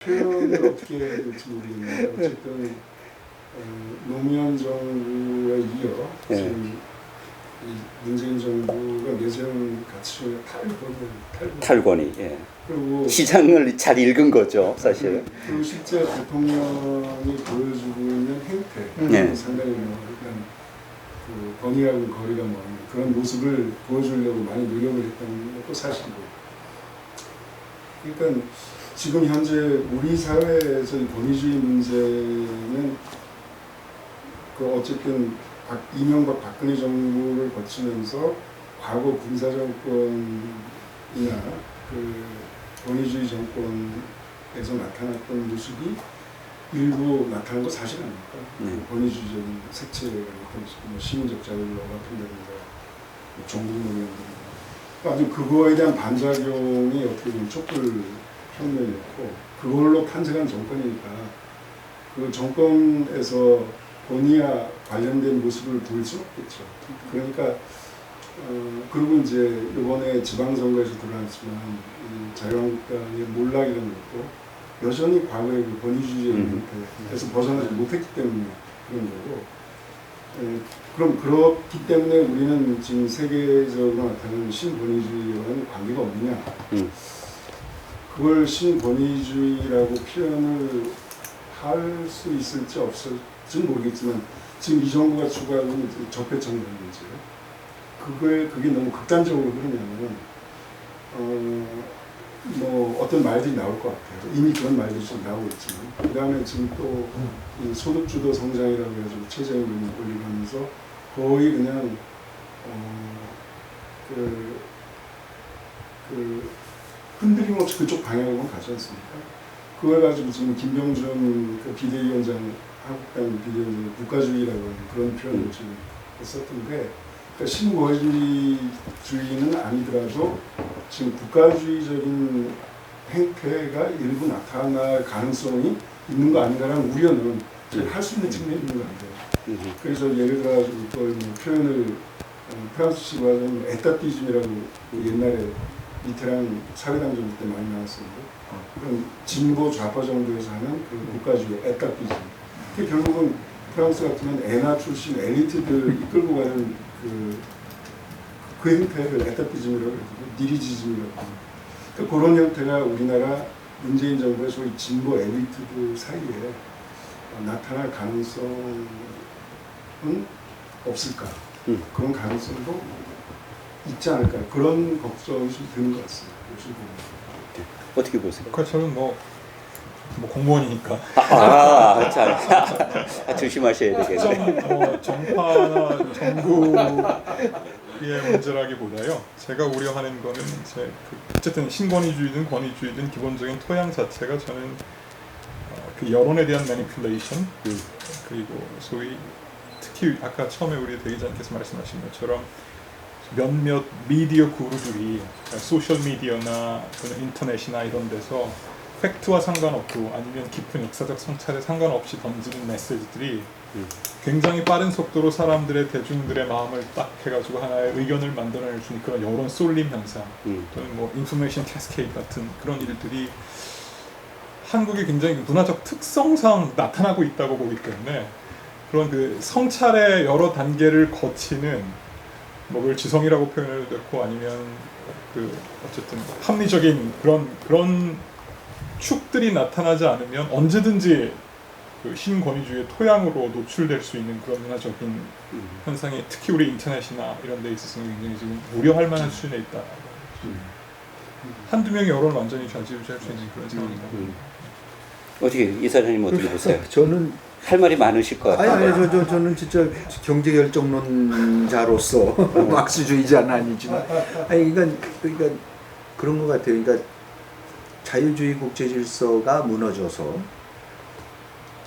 표현을 어떻게 해야 될지 모르겠는데 어쨌든 노무현 정부에 이어 예. 지금 이 문재인 정부가 내세운 가치의 탈권이 예. 그리고 시장을 잘 읽은 거죠, 사실. 그리고 실제 대통령이 보여주고 있는 행태 네. 상당히 뭐 일단 그 권위하고 거리가 먼 그런 모습을 보여주려고 많이 노력을 했다는 것도 사실이고. 그러니까 지금 현재 우리 사회에서 이 권위주의 문제는 그 어쨌든 이명박 박근혜 정부를 거치면서 과거 군사 정권이나 그 권위주의 정권에서 나타났던 모습이 일부 나타난 거 사실 아닙니까? 권위주의적인 색채가 나타났고 뭐 시민적 자유를 억압한다든가 뭐 종북노동이라든가 아주 그거에 대한 반작용이 어떻게 보면 촛불 혁명이었고 그걸로 탄생한 정권이니까 그 정권에서 권위와 관련된 모습을 보일 수 없겠죠. 그러니까 그리고 이제 이번에 지방선거에서 드러났지만 자유한국당의 몰락이라는 것도 여전히 과거의 그 권위주의의 형태에서 벗어나지 못했기 때문에 그런 거고. 그럼 그렇기 때문에 우리는 지금 세계적으로 나타나는 신권위주의와는 관계가 없느냐? 그걸 신권위주의라고 표현을 할 수 있을지 없을지는 모르겠지만 지금 이 정부가 추구하고 있는 적폐청산이죠. 그게 너무 극단적으로 그러냐면 뭐 어떤 말들이 나올 것 같아요. 이미 그런 말들이 좀 나오고 있지만 그 다음에 지금 또 소득주도 성장이라고 해가지고 최저임금을 올리면서 거의 그냥 흔들림 없이 그쪽 방향으로 가지 않습니까? 그걸 가지고 지금 김병준 그 비대위원장 한국당 비대위원장 국가주의라고 하는 그런 표현을 지금 썼던데 그러니까 신권위주의는 아니더라도 지금 국가주의적인 행태가 일부 나타날 가능성이 있는 거 아닌가라는 우려는 할 수 있는 측면이 있는 것 같아요. 그래서 예를 들어가지고 또 표현을 프랑스식으로 하자면 에따띠즘이라고 옛날에 미테랑 사회당 정부 때 많이 나왔었는데 그런 진보 좌파 정도에서 하는 그 국가주의 에따띠즘. 그게 결국은 프랑스 같으면 에나 출신 엘리트들 이끌고 가는 그 형태를 에타피즘이라고 해서 니리지즘이라고 합니다. 그러니까 그런 형태가 우리나라 문재인 정부의 소위 진보 엘리트들 사이에 나타날 가능성은 없을까? 그런 가능성도 있지 않을까? 그런 걱정이 좀 드는 것 같습니다. 어떻게 보세요? 그러니까 저는 뭐 공무원이니까 참 조심하셔야 되겠네요. 정파나 정부의 문제라기보다요. 제가 우려하는 거는 어쨌든 신권위주의든 권위주의든 기본적인 토양 자체가 저는 그 여론에 대한 매니플레이션 그리고 소위 특히 아까 처음에 우리 대기자님께서 말씀하신 것처럼 몇몇 미디어 구루들이 소셜 미디어나 인터넷이나 이런 데서 팩트와 상관없고 아니면 깊은 역사적 성찰에 상관없이 던지는 메시지들이 굉장히 빠른 속도로 사람들의 대중들의 마음을 딱 해가지고 하나의 의견을 만들어낼 수 있는 그런 여론 쏠림 현상 또는 뭐 인포메이션 캐스케이드 같은 그런 일들이 한국의 굉장히 문화적 특성상 나타나고 있다고 보기 때문에 그런 그 성찰의 여러 단계를 거치는 뭐 그걸 지성이라고 표현해도 되고 아니면 그 어쨌든 합리적인 그런 축들이 나타나지 않으면 언제든지 그 신권위주의의 토양으로 노출될 수 있는 그런 문화적인 현상이 특히 우리 인터넷이나 이런 데 있어서는 굉장히 지금 우려할 만한 수준에 있다. 한두 명의 여론을 완전히 좌지우지할 수 있는 그런 상황이다. 어떻게 이사장님 어떻게 보세요? 저는 할 말이 많으실 것 같아요. 아니 저는 진짜 경제 결정론자로서 막스주의자는 아니지만 그러니까 그런 것 같아요. 그러니까 자유주의 국제 질서가 무너져서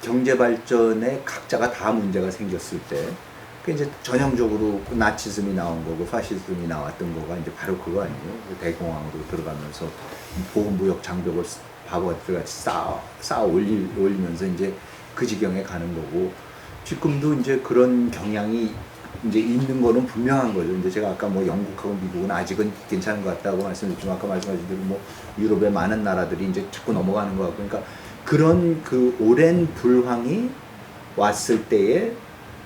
경제 발전에 각자가 다 문제가 생겼을 때, 그 이제 전형적으로 나치즘이 나온 거고 파시즘이 나왔던 거가 이제 바로 그거 아니에요? 대공황으로 들어가면서 보건무역 장벽을 바보같이 쌓아 올리면서 이제 그 지경에 가는 거고, 지금도 이제 그런 경향이 이제 있는 거는 분명한 거죠. 이제 제가 아까 뭐 영국하고 미국은 아직은 괜찮은 것 같다고 말씀드렸지만 아까 말씀하신 대로 뭐 유럽의 많은 나라들이 이제 자꾸 넘어가는 것 같고, 그러니까 그런 그 오랜 불황이 왔을 때에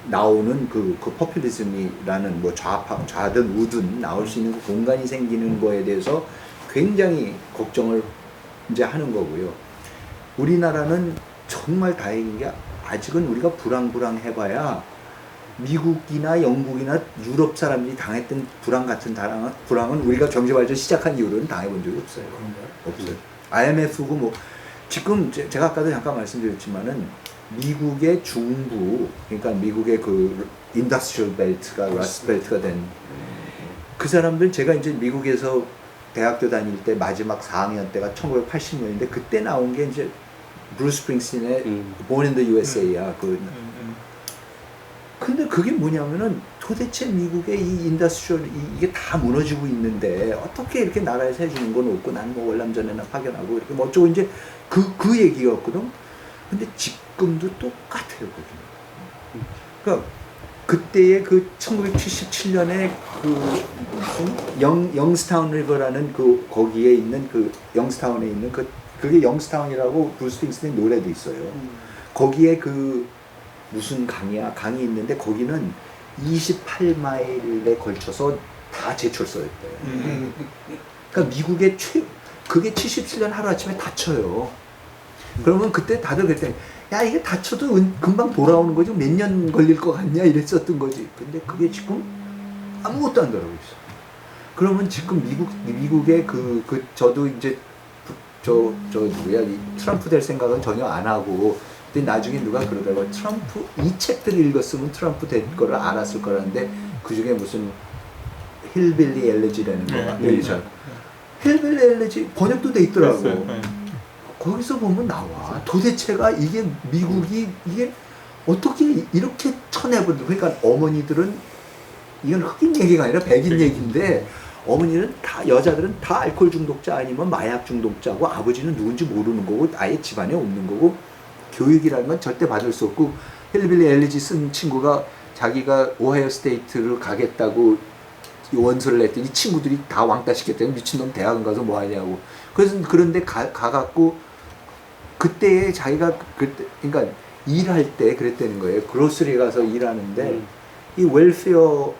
나오는 그 포퓰리즘이라는 뭐 좌든 우든 나올 수 있는 그 공간이 생기는 거에 대해서 굉장히 걱정을 이제 하는 거고요. 우리나라는 정말 다행인 게 아직은 우리가 불황해봐야 미국이나 영국이나 유럽 사람들이 당했던 불황 같은 불황은 우리가 경제 발전 시작한 이후로는 당해본 적이 없어요. 없어요. IMF고 뭐 지금 제가 아까도 잠깐 말씀드렸지만은 미국의 중부, 그러니까 미국의 그 인더스트리얼 벨트가 러스트 벨트가 된 그 사람들, 제가 이제 미국에서 대학교 다닐 때 마지막 4학년 때가 1980년인데 그때 나온 게 이제 브루스 스프링스틴의 Born in the USA야. 근데 그게 뭐냐면은 도대체 미국의 이 인더스트리얼 이게 다 무너지고 있는데 어떻게 이렇게 나라에서 해주는 건 없고 난 뭐 월남전에나 파견하고 이렇게 뭐 어쩌고 이제 그 얘기였거든. 근데 지금도 똑같아요, 거기. 그러니까 그때의 그 1977년에 그 영스타운 리버라는 그 거기에 있는 그 영스타운에 있는 그게 영스타운이라고 브루스 스프링스틴 노래도 있어요. 거기에 그 무슨 강이 있는데 거기는 28마일에 걸쳐서 다 제철소였대요. 그러니까 미국의 그게 77년 하루아침에 닫혀요. 그러면 그때 다들 그랬더니 야 이게 닫혀도 금방 돌아오는 거지 몇 년 걸릴 것 같냐 이랬었던 거지. 근데 그게 지금 아무것도 안 돌아오고 있어. 그러면 지금 미국의 저도 이제 저 누구야 이 트럼프 될 생각은 전혀 안 하고, 근데 나중에 누가 그러더라고. 트럼프 이 책들을 읽었으면 트럼프 될 거를 알았을 거라는데 그 중에 무슨 힐빌리 엘레지라는 거가 힐빌리 엘레지 번역도 돼 있더라고. 거기서 보면 나와. 도대체가 이게 미국이 이게 어떻게 이렇게 쳐내버려. 그러니까 어머니들은 이건 흑인 얘기가 아니라 백인 얘기인데 어머니는 다 여자들은 다 알코올 중독자 아니면 마약 중독자고 아버지는 누군지 모르는 거고 아예 집안에 없는 거고 교육이라는 건 절대 받을 수 없고. 힐빌리 엘리지 쓴 친구가 자기가 오하이오 스테이트를 가겠다고 원서를 냈더니 친구들이 다 왕따 시켰더니 미친놈 대학은 가서 뭐 하냐고. 그래서 그런데 가갖고 그때에 자기가 그러니까 일할 때 그랬다는 거예요. 그로스리에 가서 일하는데 이 웰페어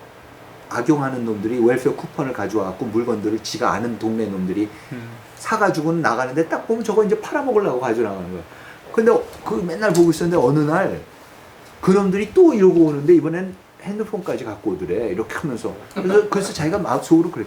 악용하는 놈들이 웰페어 쿠폰을 가져와갖고 물건들을 지가 아는 동네 놈들이 사가지고는 나가는데 딱 보면 저거 이제 팔아먹으려고 가져나가는 거야. 근데 그 맨날 보고 있었는데 어느 날 그놈들이 또 이러고 오는데 이번엔 핸드폰까지 갖고 오더래. 이렇게 하면서. 그래서 자기가 마음속으로 그래.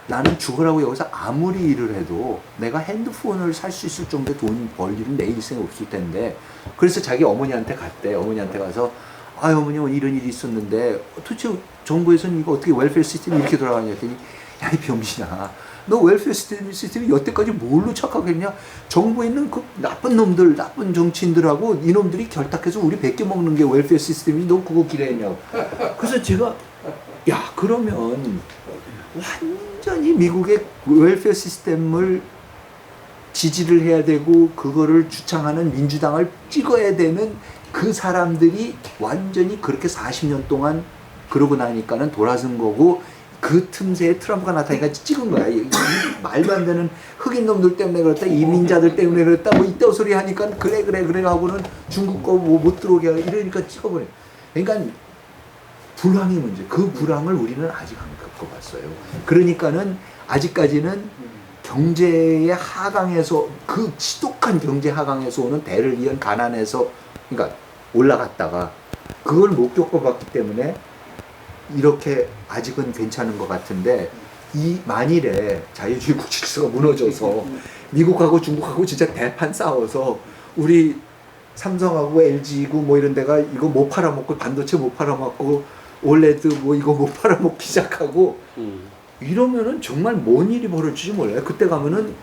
나는 죽으라고 여기서 아무리 일을 해도 내가 핸드폰을 살 수 있을 정도의 돈 벌 일은 내 일생에 없을 텐데. 그래서 자기 어머니한테 갔대. 어머니한테 가서 아유 어머니 이런 일이 있었는데 도대체 정부에서는 이거 어떻게 웰페어 시스템이 이렇게 돌아가냐 했더니 야 이 병신아 너 웰페어 시스템이 여태까지 뭘로 착각했냐. 정부에 있는 그 나쁜 놈들 나쁜 정치인들하고 이놈들이 결탁해서 우리 베껴 먹는 게 웰페어 시스템이 너 그거 기대했냐고. 그래서 제가 야 그러면 완전히 미국의 웰페어 시스템을 지지를 해야 되고 그거를 주창하는 민주당을 찍어야 되는 그 사람들이 완전히 그렇게 40년 동안 그러고 나니까는 돌아선 거고 그 틈새에 트럼프가 나타나니까 찍은 거야. 말도 안 되는 흑인 놈들 때문에 그렇다 이민자들 때문에 그렇다 뭐 이따 소리 하니까 그래 하고는 중국 거 뭐 못 들어오게 하고 이러니까 찍어버려. 그러니까 불황의 문제, 그 불황을 우리는 아직 안 겪어봤어요. 그러니까는 아직까지는 경제의 하강에서 그 지독한 경제 하강에서 오는 대를 이은 가난에서 그러니까 올라갔다가 그걸 못 겪어봤기 때문에 이렇게 아직은 괜찮은 것 같은데 이 만일에 자유주의 국질서가 무너져서 미국하고 중국하고 진짜 대판 싸워서 우리 삼성하고 LG고 뭐 이런 데가 이거 못 팔아먹고 반도체 못 팔아먹고 올레드 뭐 이거 못 팔아먹기 시작하고 이러면은 정말 뭔 일이 벌어질지 몰라요. 그때 가면은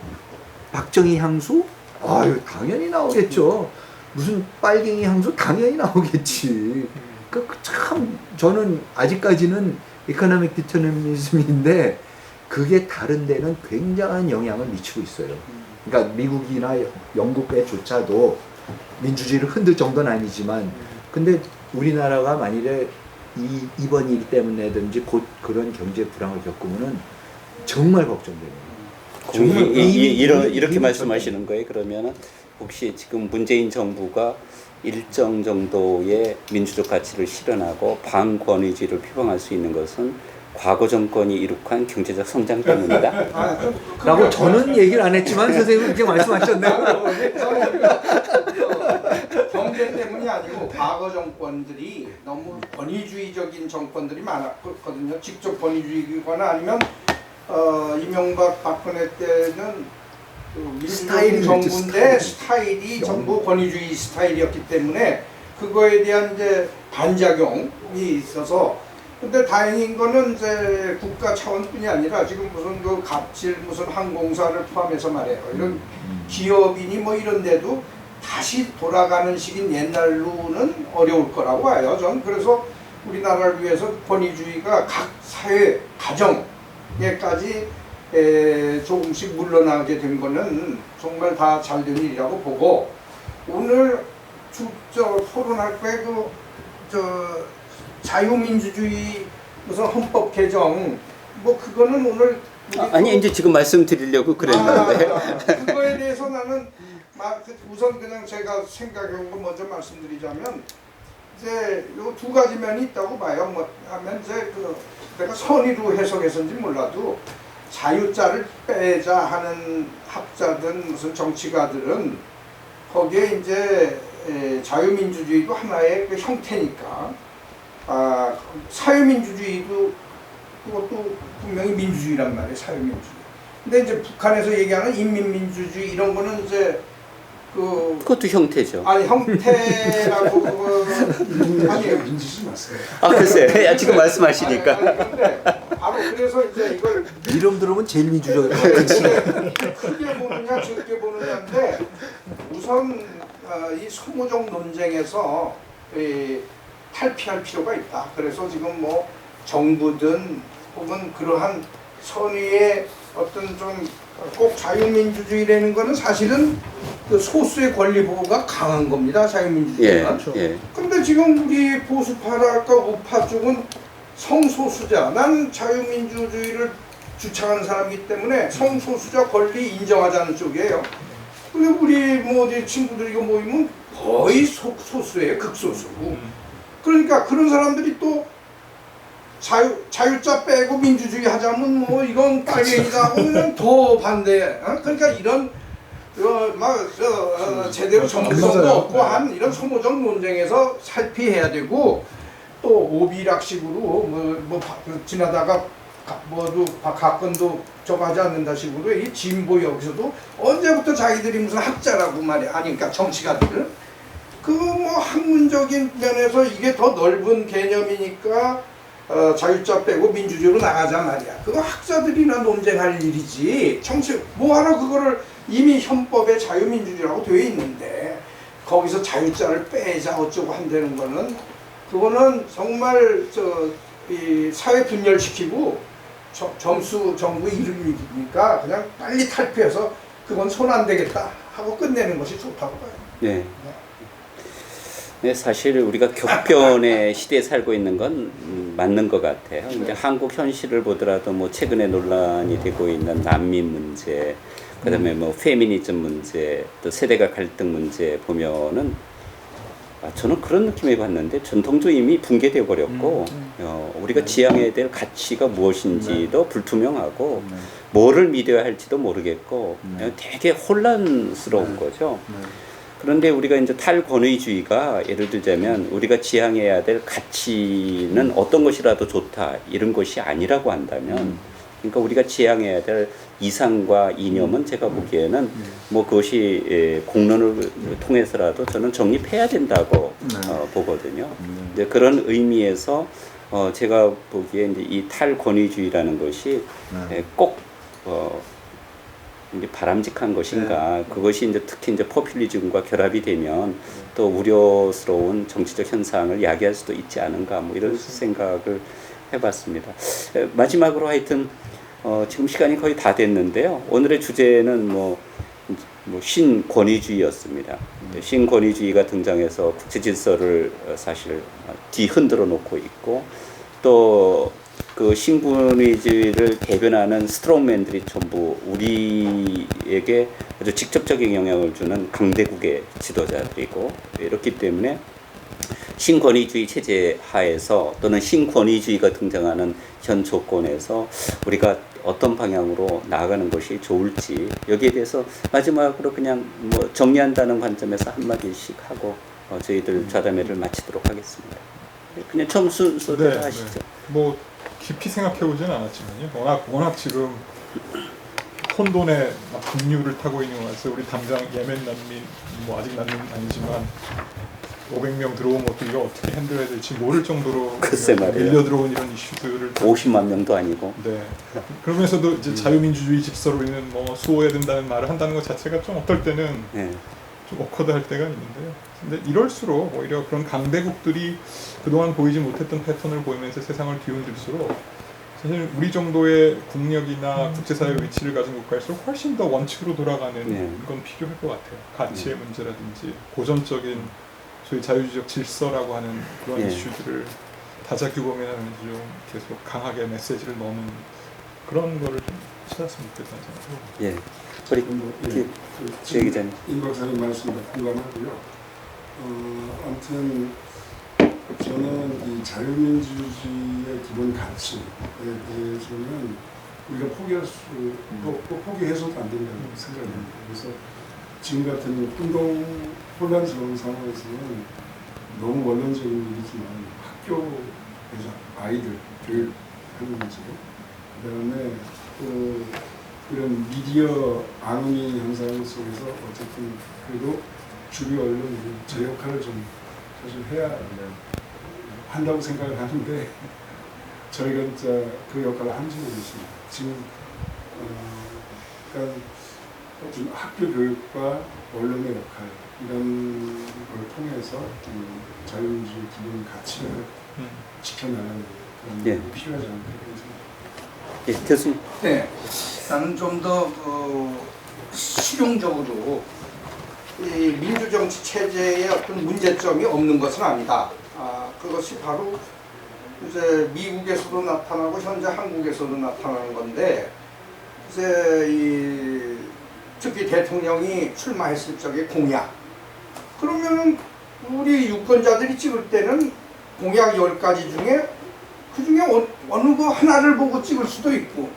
박정희 향수? 아유 당연히 나오겠죠. 무슨 빨갱이 향수? 당연히 나오겠지. 그러니까 참 저는 아직까지는 이코노믹 디터미니즘인데 그게 다른 데는 굉장한 영향을 미치고 있어요. 그러니까 미국이나 영국에조차도 민주주의를 흔들 정도는 아니지만 근데 우리나라가 만일에 이번 일 때문에든지 곧 그런 경제 불황을 겪으면은 정말 걱정돼요. 이렇게 말씀하시는 거예요. 그러면은 혹시 지금 문재인 정부가 일정 정도의 민주적 가치를 실현하고 반권위주의를 표방할 수 있는 것은 과거 정권이 이룩한 경제적 성장 때문이다. 라고 저는 얘기를 안 했지만 선생님은 그렇게 말씀하셨네요. 경제 때문이 아니고 과거 정권들이 너무 권위주의적인 정권들이 많았거든요. 직접 권위주의거나 아니면 이명박 박근혜 때는 민주적인 정부인데 스타일이 전부 권위주의 스타일이었기 때문에 그거에 대한 이제 반작용이 있어서, 근데 다행인 거는 이제 국가 차원뿐이 아니라 지금 무슨 그 갑질 무슨 항공사를 포함해서 말이에요. 이런 기업이니 뭐 이런 데도 다시 돌아가는 식인 옛날로는 어려울 거라고 봐요. 전 그래서 우리나라를 위해서 권위주의가 각 사회 가정에까지 조금씩 물러나게 된 거는 정말 다 잘된 일이라고 보고, 오늘 토론할 거에 자유민주주의 무슨 헌법 개정 뭐 그거는 오늘 아니 이제 지금 말씀드리려고 그랬는데 그거에 대해서 나는 우선 그냥 제가 생각해온 거 먼저 말씀드리자면, 이제 요 두 가지 면이 있다고 봐요. 뭐 하면 이제 내가 선의로 해석해서인지 몰라도 자유자를 빼자 하는 학자든 무슨 정치가들은 거기에 이제 자유민주주의도 하나의 그 형태니까, 사회민주주의도 그것도 분명히 민주주의란 말이에요. 사회민주주의. 근데 이제 북한에서 얘기하는 인민민주주의 이런 거는 이제 그것도 형태죠. 아니 형태라고 그거 아니에요. 민주주의 맞어요. 아 글쎄 지금 말씀하시니까. 근데 바로 그래서 이제 이걸 이름 들으면 제일 민주적. 크게 보느냐 적게 보느냐인데, 우선 이 소모적 논쟁에서 탈피할 필요가 있다. 그래서 지금 뭐 정부든 혹은 그러한 선의의 어떤 좀 꼭 자유민주주의라는 거는 사실은 그 소수의 권리 보호가 강한 겁니다. 자유민주주의는. 예. 근데 지금 우리 보수파랄까 우파 쪽은 성소수자, 나는 자유민주주의를 주창하는 사람이기 때문에 성소수자 권리 인정하자는 쪽이에요. 근데 우리 뭐 어디 친구들이 이거 모이면 거의 소수예요. 극소수. 그러니까 그런 사람들이 또 자유자 빼고 민주주의 하자면 뭐 이건 빨갱이다 하면 더 반대. 그러니까 이런 제대로 정체성도 없고 한 이런 소모적 논쟁에서 살피해야 되고, 또 오비락식으로 뭐 지나다가 뭐도 가건도 저거 하지 않는다 식으로 이 진보 여기서도 언제부터 자기들이 무슨 학자라고 말이야. 아니 그러니까 정치가들 그 뭐 학문적인 면에서 이게 더 넓은 개념이니까 자유자 빼고 민주주의로 나가자 말이야. 그거 학자들이나 논쟁할 일이지. 정치 뭐하러 그거를 이미 헌법에 자유민주주의라고 되어 있는데 거기서 자유자를 빼자 어쩌고 한다는 거는, 그거는 정말 이 사회 분열시키고 점수 정부 이름이니까 그냥 빨리 탈피해서 그건 손 안 대겠다 하고 끝내는 것이 좋다고 봐요. 네. 네, 사실 우리가 격변의 시대에 살고 있는 건 맞는 것 같아요. 이제 한국 현실을 보더라도 뭐 최근에 논란이 되고 있는 난민 문제, 그다음에 뭐 페미니즘 문제, 또 세대가 갈등 문제 보면은 저는 그런 느낌이 봤는데 전통도 이미 붕괴되어 버렸고 우리가 지향해야 될 가치가 무엇인지도 불투명하고 뭐를 믿어야 할지도 모르겠고 되게 혼란스러운 거죠. 그런데 우리가 이제 탈권위주의가 예를 들자면 우리가 지향해야 될 가치는 어떤 것이라도 좋다 이런 것이 아니라고 한다면, 그러니까 우리가 지향해야 될 이상과 이념은 제가 보기에는 뭐 그것이 공론을 통해서라도 저는 정립해야 된다고 보거든요. 이제 그런 의미에서 제가 보기에 이제 이 탈권위주의라는 것이 꼭 이제 바람직한 것인가, 그것이 이제 특히 이제 포퓰리즘과 결합이 되면 또 우려스러운 정치적 현상을 야기할 수도 있지 않은가, 뭐 이런 생각을 해봤습니다. 마지막으로 하여튼 지금 시간이 거의 다 됐는데요. 오늘의 주제는 뭐 신권위주의였습니다. 신권위주의가 등장해서 국제 질서를 사실 뒤흔들어 놓고 있고, 또 그 신권위주의를 대변하는 스트롱맨들이 전부 우리에게 아주 직접적인 영향을 주는 강대국의 지도자들이고 이렇기 때문에 신권위주의 체제 하에서 또는 신권위주의가 등장하는 현 조건에서 우리가 어떤 방향으로 나아가는 것이 좋을지 여기에 대해서 마지막으로 그냥 뭐 정리한다는 관점에서 한마디씩 하고 저희들 좌담회를 마치도록 하겠습니다. 그냥 처음 순서대로 하시죠. 뭐 깊이 생각해보진 않았지만요. 워낙 지금 혼돈의 막 급류를 타고 있는 것 같아서 우리 당장 예멘 난민 뭐 아직 난민 아니지만 500명 들어오면 이거 어떻게 핸들해야 될지 모를 정도로 글쎄 말이에요. 밀려 들어온 이런 이슈들을 50만 명도 아니고. 네. 그러면서도 이제 자유민주주의 질서로 인한 뭐 수호해야 된다는 말을 한다는 것 자체가 좀 어떨 때는 네. 좀 억커드할 때가 있는데요. 근데 이럴수록 오히려 그런 강대국들이 그동안 보이지 못했던 패턴을 보이면서 세상을 뒤흔들수록 사실 우리 정도의 국력이나 국제사회 위치를 가진 국가일수록 훨씬 더 원칙으로 돌아가는 건 필요할 것 같아요. 가치의 문제라든지 고전적인 소위 자유주의적 질서라고 하는 그런 이슈들을 다자규범이라든지 좀 계속 강하게 메시지를 넣는 그런 거를 좀 찾았으면 좋겠다는 생각이 듭니다. 우리 제 기자님. 임 박사님 말씀과 공감하고요. 아무튼 저는 이 자유민주주의의 기본 가치에 대해서는 우리가 포기할 수, 포기해서도 안 된다고 생각합니다. 그래서 지금 같은 혼란스러운 상황에서는 너무 원론적인 일이지만 학교에서 아이들 교육하는 문제, 그다음에 또 그런 미디어 앙미 현상 속에서 어쨌든 그래도 주류 언론이 제 역할을 좀 사실 해야 한다고 생각을 하는데 저희가 진짜 그 역할을 하는지 모르겠습니다. 지금 그러니까 좀 학교 교육과 언론의 역할 이런 걸 통해서 자유민주주의 기본 가치를 지켜나가는 그런 게 필요하지 않을까 생각합니다. 교수님. 네, 나는 좀 더 실용적으로 이 민주정치 체제에 어떤 문제점이 없는 것은 아니다. 그것이 바로 이제 미국에서도 나타나고 현재 한국에서도 나타나는 건데 이제 특히 대통령이 출마했을 적에 공약. 그러면은 우리 유권자들이 찍을 때는 공약 10가지 중에 그 중에 어느 거 하나를 보고 찍을 수도 있고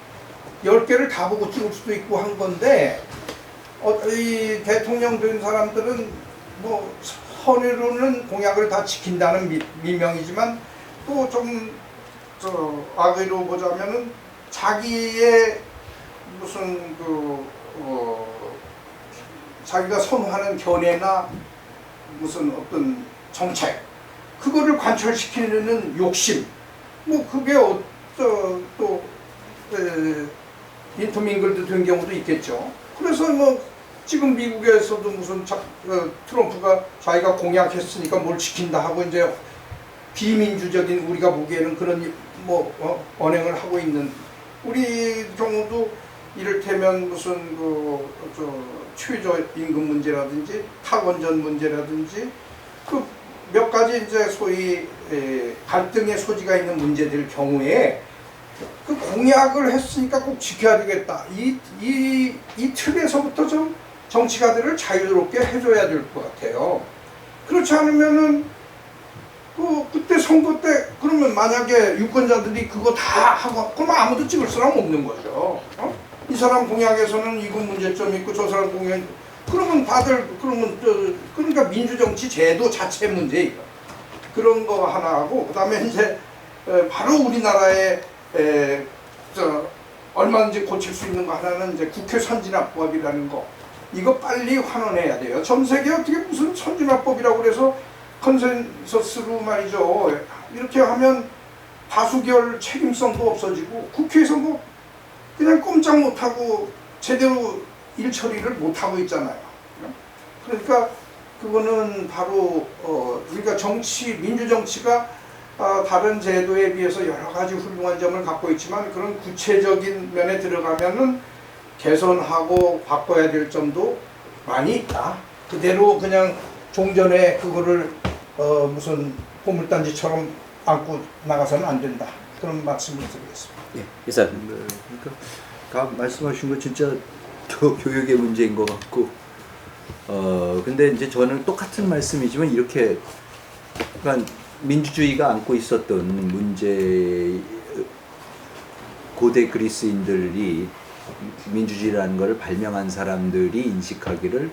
10개를 다 보고 찍을 수도 있고 한 건데 이 대통령 된 사람들은 뭐 선의로는 공약을 다 지킨다는 미명이지만 또 좀 악의로 보자면은 자기의 무슨 자기가 선호하는 견해나 무슨 어떤 정책 그거를 관철시키는 욕심 뭐 그게 또 인터밍글도 된 경우도 있겠죠. 그래서 뭐 지금 미국에서도 무슨 트럼프가 자기가 공약했으니까 뭘 지킨다 하고 이제 비민주적인 우리가 보기에는 그런 언행을 하고 있는 우리 경우도 이를테면 무슨 최저임금 문제라든지 탈원전 문제라든지 그 몇 가지 이제 소위 갈등의 소지가 있는 문제들 경우에 그 공약을 했으니까 꼭 지켜야 되겠다. 이 틀에서부터 좀 정치가들을 자유롭게 해줘야 될 것 같아요. 그렇지 않으면은 그때 선거 때 그러면 만약에 유권자들이 그거 다 하고 그러면 아무도 찍을 사람 없는 거죠. 이 사람 공약에서는 이거 문제점 있고 저 사람 공약 그러면 다들 그러니까 민주정치 제도 자체 문제 그런 거 하나 하고 그다음에 이제 바로 우리나라에 얼마든지 고칠 수 있는 거 하나는 이제 국회 선진화법이라는 거 이거 빨리 환원해야 돼요. 전 세계 어떻게 무슨 선진화법이라고 그래서 컨센서스로 말이죠. 이렇게 하면 다수결 책임성도 없어지고 국회에서 뭐 그냥 꼼짝 못하고 제대로 일 처리를 못하고 있잖아요. 그러니까 그거는 바로 그러니까 민주정치가 다른 제도에 비해서 여러 가지 훌륭한 점을 갖고 있지만 그런 구체적인 면에 들어가면은 개선하고 바꿔야 될 점도 많이 있다. 그대로 그냥 종전에 그거를 무슨 보물단지처럼 안고 나가서는 안 된다. 그런 말씀을 드리겠습니다. 예, 이사. 네, 그러니까 다 말씀하신 거 진짜 교육의 문제인 것 같고, 근데 이제 저는 똑같은 말씀이지만 이렇게, 그러니까 민주주의가 안고 있었던 문제, 고대 그리스인들이 민주주의라는 것을 발명한 사람들이 인식하기를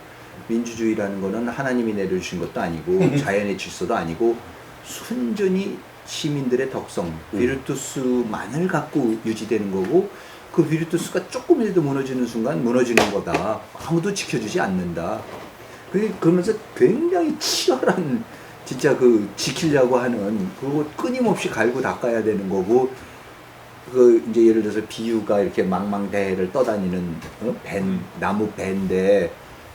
민주주의라는 것은 하나님이 내려주신 것도 아니고 자연의 질서도 아니고 순전히 시민들의 덕성, 비르투스만을 갖고 유지되는 거고, 그 비르투스가 조금이라도 무너지는 순간 무너지는 거다. 아무도 지켜주지 않는다. 그러면서 굉장히 치열한 진짜 그 지키려고 하는, 그거 끊임없이 갈고 닦아야 되는 거고, 그 이제 예를 들어서 비유가 이렇게 망망대해를 떠다니는 나무 배인데,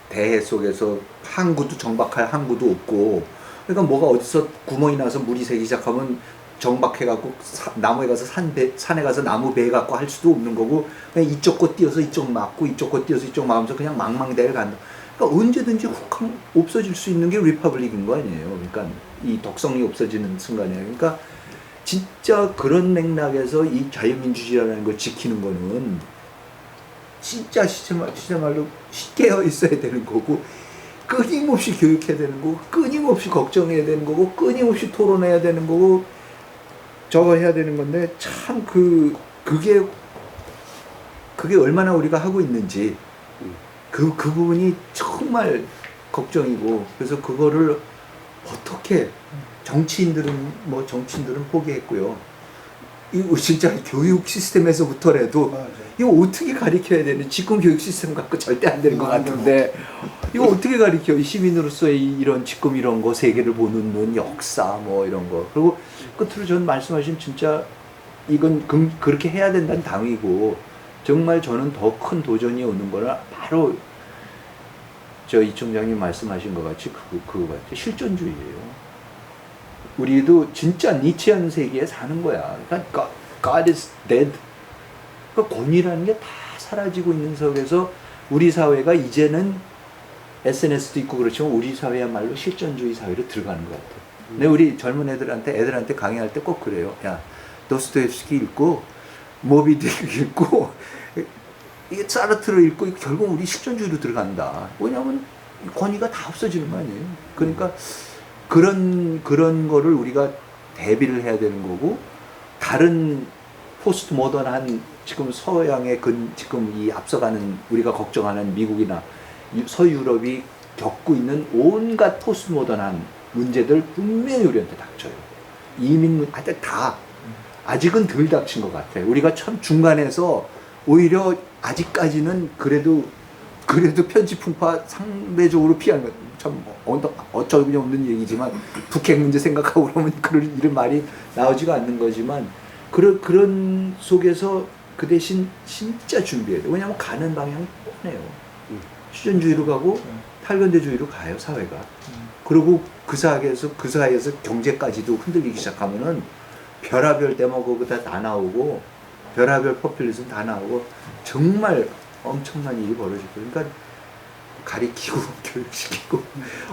대해 속에서 항구도 정박할 항구도 없고, 그러니까 뭐가 어디서 구멍이 나서 물이 새기 시작하면 정박해갖고 나무에 가서 산에 가서 나무 배 갖고 할 수도 없는 거고, 그냥 이쪽 곳 띄어서 이쪽 막고 이쪽 곳 띄어서 이쪽 막으면서 그냥 망망대해를 간다. 그러니까 언제든지 훅 없어질 수 있는 게 리퍼블릭인 거 아니에요. 그러니까 이 독성이 없어지는 순간에. 그러니까 진짜 그런 맥락에서 이 자유민주주의라는 걸 지키는 거는 진짜 시체말로 깨어 있어야 되는 거고, 끊임없이 교육해야 되는 거고, 끊임없이 걱정해야 되는 거고, 끊임없이 토론해야 되는 거고, 저거 해야 되는 건데, 참 그게 얼마나 우리가 하고 있는지 그 부분이 정말 걱정이고, 그래서 그거를 어떻게 정치인들은 포기했고요. 이거 진짜 교육 시스템에서부터라도 이거 어떻게 가르쳐야 되는, 지금 교육 시스템 갖고 절대 안 되는 것 같은데 이거 어떻게 가르쳐? 시민으로서의 이런 지금 이런 거, 세계를 보는 눈, 역사 뭐 이런 거. 그리고 끝으로 전 말씀하신 진짜 이건 그렇게 해야 된다는 당위고, 정말 저는 더 큰 도전이 오는 거는 바로 이 총장님 말씀하신 것 같이 그거 같아요. 실존주의예요. 우리도 진짜 니치한 세계에 사는 거야. 그러니까 God is dead. 그러니까 권위라는 게 다 사라지고 있는 속에서 우리 사회가 이제는 SNS도 있고 그렇지만 우리 사회야말로 실존주의 사회로 들어가는 것 같아요. 근데 우리 젊은 애들한테 강의할 때 꼭 그래요. 야, 도스토옙스키 읽고 모비딕 읽고 이게 사르트르 읽고 결국 우리 실존주의로 들어간다. 왜냐하면 권위가 다 없어지는 거 아니에요. 그러니까 그런 거를 우리가 대비를 해야 되는 거고, 다른 포스트 모던한 지금 서양의 지금 이 앞서가는 우리가 걱정하는 미국이나 서유럽이 겪고 있는 온갖 포스트 모던한 문제들 분명히 우리한테 닥쳐요. 이민 문제 다 아직은 덜 닥친 것 같아요. 우리가 참 중간에서 오히려 아직까지는 그래도 편지 풍파 상대적으로 피하는 것, 참 어처구니 없는 얘기지만 북핵 문제 생각하고 그러면 이런 말이 나오지가 않는 거지만, 그런 속에서 그 대신 진짜 준비해야 돼. 왜냐하면 가는 방향이 뻔해요. 실존주의로 가고 탈근대주의로 가요, 사회가. 그리고 그 사이에서 경제까지도 흔들리기 시작하면은 별하별 데모고가 다 나오고 별하별 포퓰리즘 다 나오고 정말 엄청난 일이 벌어질 거예요. 그러니까 가리키고 교육시키고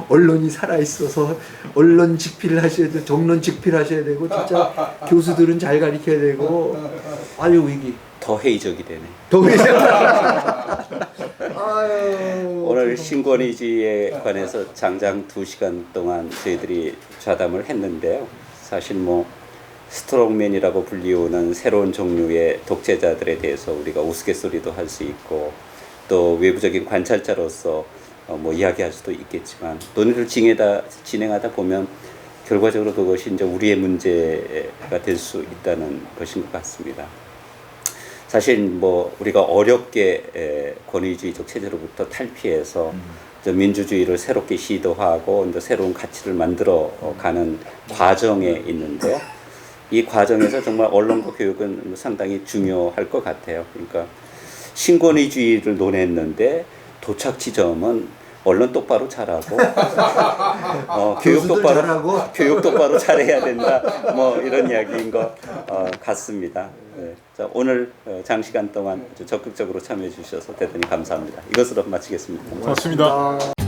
언론이 살아있어서 언론 직필을 하셔야 되고 정론 직필을 하셔야 되고, 진짜 교수들은 잘 가르쳐야 되고, 아유 위기. 더 회의적이 되네. 아유, 오늘 신권위주의에 관해서 장장 2시간 동안 저희들이 좌담을 했는데요. 사실 뭐 스트롱맨이라고 불리우는 새로운 종류의 독재자들에 대해서 우리가 우스갯소리도 할 수 있고, 또 외부적인 관찰자로서 뭐 이야기할 수도 있겠지만, 논의를 진행하다 보면 결과적으로 그것이 이제 우리의 문제가 될 수 있다는 것인 것 같습니다. 사실 뭐 우리가 어렵게 권위주의적 체제로부터 탈피해서 민주주의를 새롭게 시도하고 이제 새로운 가치를 만들어가는 과정에 있는데요. 이 과정에서 정말 언론과 교육은 상당히 중요할 것 같아요. 그러니까 신권위주의를 논했는데 도착 지점은 언론 똑바로 잘하고 교육 똑바로 잘해야 된다. 뭐 이런 이야기인 것 같습니다. 네. 자, 오늘 장시간 동안 아주 적극적으로 참여해 주셔서 대단히 감사합니다. 이것으로 마치겠습니다. 고맙습니다.